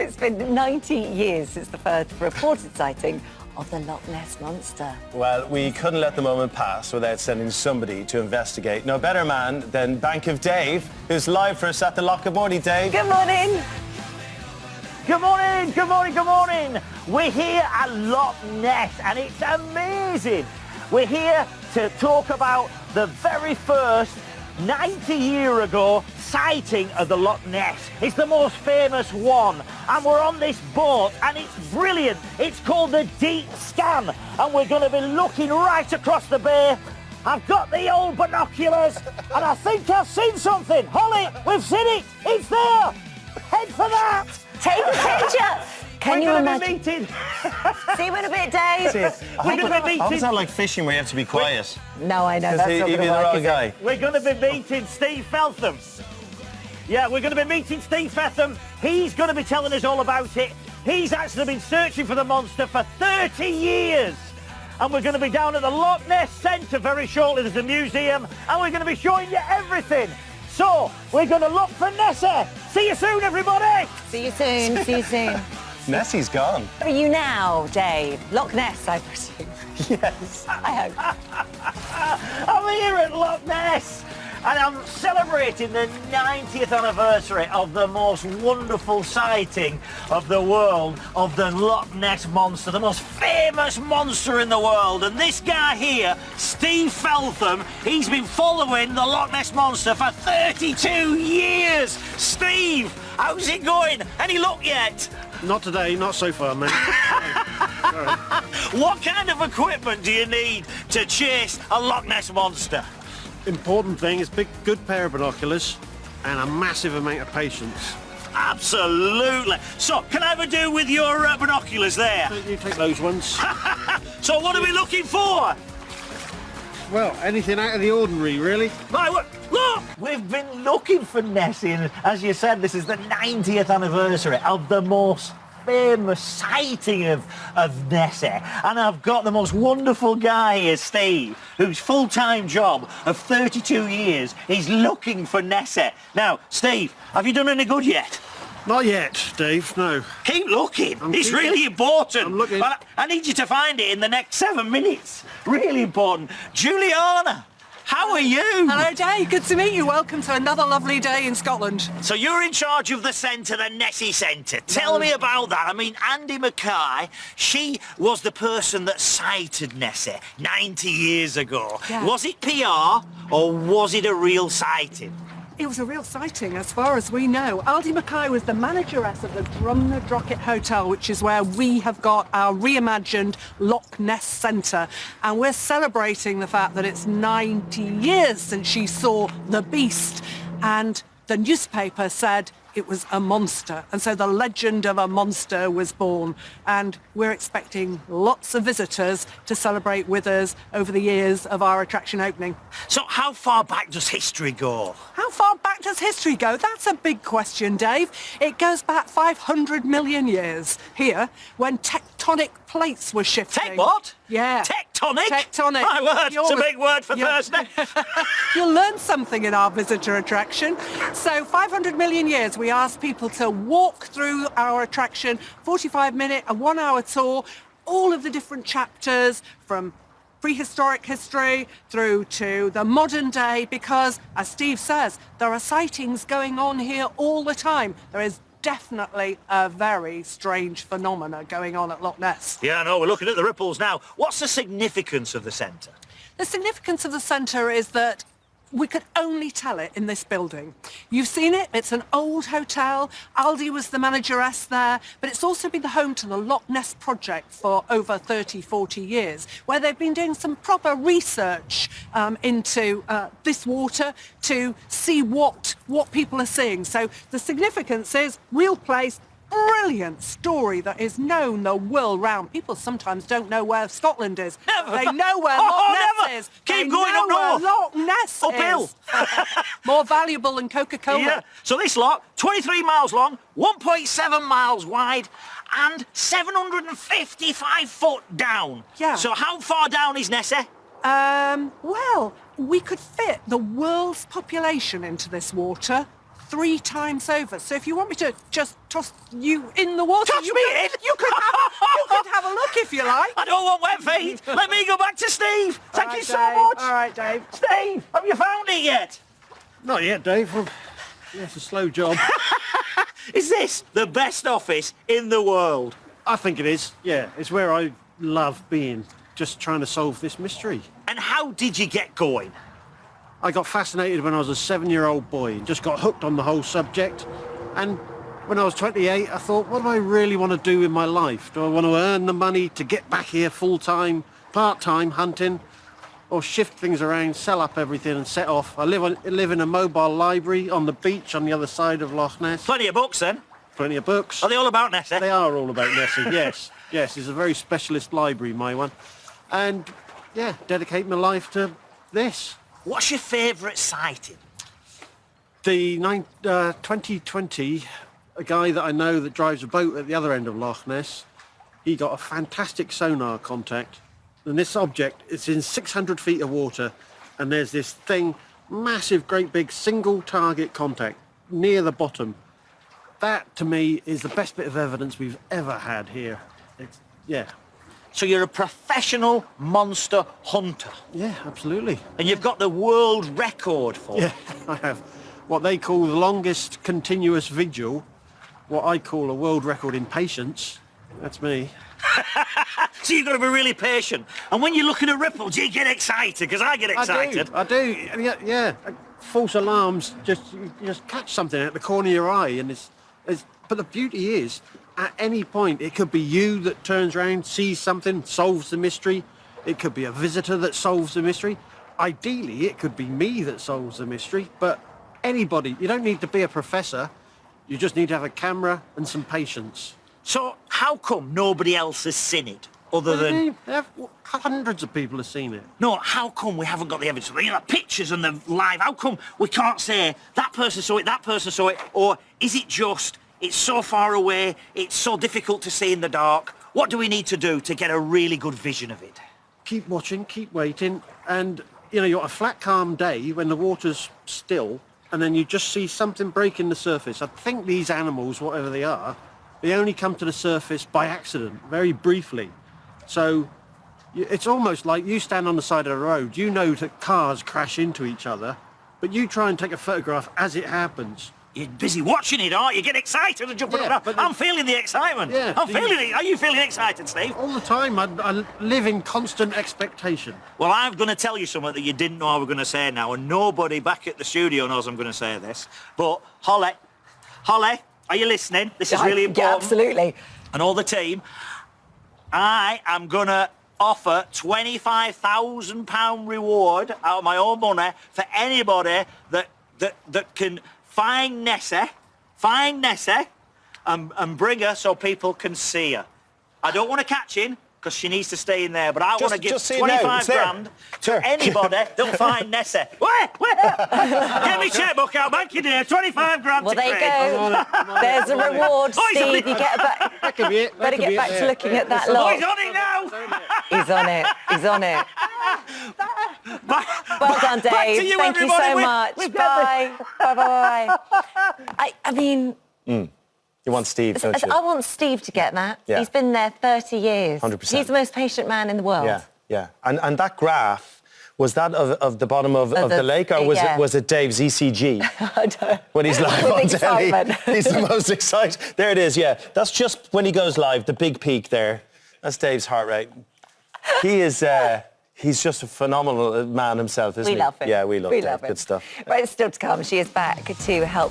it's been 90 years since the first reported sighting of the Loch Ness Monster. Well, we couldn't let the moment pass without sending somebody to investigate. No better man than Bank of Dave, who's live for us at the Loch. Good morning, Dave. Good morning. Good morning, good morning, good morning. We're here at Loch Ness and it's amazing. We're here to talk about the very first 90-year-ago sighting of the Loch Ness. It's the most famous one, and we're on this boat and it's brilliant. It's called the Deep Scan and we're going to be looking right across the bay. I've got the old binoculars and I think I've seen something. Holly, we've seen it. It's there. Head for that. Take a picture. Can you imagine? See you in a bit, Dave. We're going to be meeting. It's not like fishing where you have to be quiet. No, I know. Because That's not he'd going be to the work, wrong is guy. it? We're going to be meeting Steve Feltham. Yeah, we're going to be meeting Steve Feltham. He's going to be telling us all about it. He's actually been searching for the monster for 30 years. And we're going to be down at the Loch Ness Centre very shortly. There's a museum and we're going to be showing you everything. So, we're going to look for Nessie. See you soon, everybody. See you soon. See you soon. Nessie's gone. Where are you now, Dave? Loch Ness, I presume. Yes. I hope. I'm here at Loch Ness and I'm celebrating the 90th anniversary of the most wonderful sighting of the world of the Loch Ness Monster, the most famous monster in the world. And this guy here, Steve Feltham, he's been following the Loch Ness Monster for 32 years. Steve, how's it going? Any luck yet? Not today, not so far, mate. What kind of equipment do you need to chase a Loch Ness Monster? Important thing is big, good pair of binoculars and a massive amount of patience. Absolutely. So, can I have a do with your binoculars there? You take those ones. So, what are we looking for? Well, anything out of the ordinary, really. Right, look! We've been looking for Nessie, and as you said, this is the 90th anniversary of the most famous sighting of Nessie. And I've got the most wonderful guy here, Steve, whose full-time job of 32 years is looking for Nessie. Now, Steve, have you done any good yet? Not yet, Dave, no. Keep looking. It's really important. I'm looking. I need you to find it in the next 7 minutes. Really important. Juliana, how are you? Hello, Dave. Good to meet you. Welcome to another lovely day in Scotland. So you're in charge of the centre, the Nessie Centre. Tell me about that. I mean, Andy Mackay, she was the person that sighted Nessie 90 years ago. Yeah. Was it PR or was it a real sighting? It was a real sighting, as far as we know. Aldi Mackay was the manageress of the Drumna Drocket Hotel, which is where we have got our reimagined Loch Ness Centre. And we're celebrating the fact that it's 90 years since she saw the beast. And the newspaper said it was a monster. And so the legend of a monster was born. And we're expecting lots of visitors to celebrate with us over the years of our attraction opening. So how far back does history go? How far back does history go? That's a big question, Dave. It goes back 500 million years here when tectonic plates were shifting. Tech what? Yeah. Tectonic? Tectonic. My word, it's a big word for Thursday. You'll learn something in our visitor attraction. So 500 million years, we asked people to walk through our attraction, 45-minute, a 1-hour tour, all of the different chapters from prehistoric history through to the modern day, because, as Steve says, there are sightings going on here all the time. There is definitely a very strange phenomena going on at Loch Ness. Yeah, I know, we're looking at the ripples now. What's the significance of the centre? The significance of the centre is that we could only tell it in this building. You've seen it, it's an old hotel. Aldi was the manageress there, but it's also been the home to the Loch Ness project for over 30, 40 years, where they've been doing some proper research into this water to see what people are seeing. So the significance is real place, brilliant story that is known the world round. People sometimes don't know where Scotland is. Never. They know where Loch Ness is. Keep They going know up where north. Loch Ness Uphill. is. More valuable than Coca-Cola. Yeah. So this loch, 23 miles long, 1.7 miles wide, and 755 foot down. Yeah. So how far down is Nessie? Well, we could fit the world's population into this water 3 times over. So if you want me to just toss you in the water... Toss me in? You could have a look if you like. I don't want wet feet. Let me go back to Steve. Thank you so much. All right, Dave. Steve, have you found it yet? Not yet, Dave. Yeah, it's a slow job. Is this the best office in the world? I think it is. Yeah, it's where I love being, just trying to solve this mystery. And how did you get going? I got fascinated when I was a 7-year-old boy and just got hooked on the whole subject. And when I was 28, I thought, what do I really want to do in my life? Do I want to earn the money to get back here full-time, part-time hunting, or shift things around, sell up everything and set off? I live in a mobile library on the beach on the other side of Loch Ness. Plenty of books, then. Plenty of books. Are they all about Nessie? They are all about Nessie, yes. Yes, it's a very specialist library, my one. And, yeah, dedicate my life to this. What's your favourite sighting? The 2020, a guy that I know that drives a boat at the other end of Loch Ness, he got a fantastic sonar contact. And this object is in 600 feet of water, and there's this thing, massive, great big single target contact near the bottom. That, to me, is the best bit of evidence we've ever had here. Yeah. So you're a professional monster hunter. Yeah, absolutely. And you've got the world record for it. Yeah, I have. What they call the longest continuous vigil, what I call a world record in patience. That's me. So you've got to be really patient. And when you're looking at ripples, you get excited, because I get excited. I do. Yeah. False alarms, you just catch something at the corner of your eye, and but the beauty is, at any point, it could be you that turns around, sees something, solves the mystery. It could be a visitor that solves the mystery. Ideally, it could be me that solves the mystery, but anybody. You don't need to be a professor. You just need to have a camera and some patience. So how come nobody else has seen it, other than... Hundreds of people have seen it. No, how come we haven't got the evidence? You know, the pictures and the live, how come we can't say that person saw it, or is it just, it's so far away, it's so difficult to see in the dark? What do we need to do to get a really good vision of it? Keep watching, keep waiting, and, you know, you're on a flat, calm day when the water's still, and then you just see something breaking the surface. I think these animals, whatever they are, they only come to the surface by accident, very briefly. So it's almost like you stand on the side of the road, you know that cars crash into each other, but you try and take a photograph as it happens. You're busy watching it, aren't you? Get excited and jumping around. I'm feeling the excitement. Yeah, I'm feeling it. Are you feeling excited, Steve? All the time. I live in constant expectation. Well, I'm going to tell you something that you didn't know I was going to say now, and nobody back at the studio knows I'm going to say this. But, Holly, are you listening? This is really important. Yeah, absolutely. And all the team, I am going to offer £25,000 reward out of my own money for anybody that can find Nessie, and bring her so people can see her. I don't want to catch him, because she needs to stay in there, but I want to give 25 grand to anybody that'll find Nessie. Wait! Get me checkbook out, bank you dear, 25 grand Well, to there you Craig. go. There's a reward, Oh, he's on Steve. it. You get back. That could be it. Better get back to looking at that lot. Oh, he's on it now! He's on it. He's on it. Well done, Dave. Back to you, Thank you everybody. so much. Bye. Bye. I mean... You want Steve, don't you? I want Steve to get that. Yeah. He's been there 30 years. 100%. He's the most patient man in the world. Yeah. And that graph, was that of the bottom of the lake, or was it Dave's ECG? I don't. When he's live With on telly, excitement. he's the most excited. There it is, yeah. That's just when he goes live, the big peak there. That's Dave's heart rate. He is... He's just a phenomenal man himself, isn't he? We love him. Yeah, we love Dave. him. Good stuff. Right, still to come. She is back to help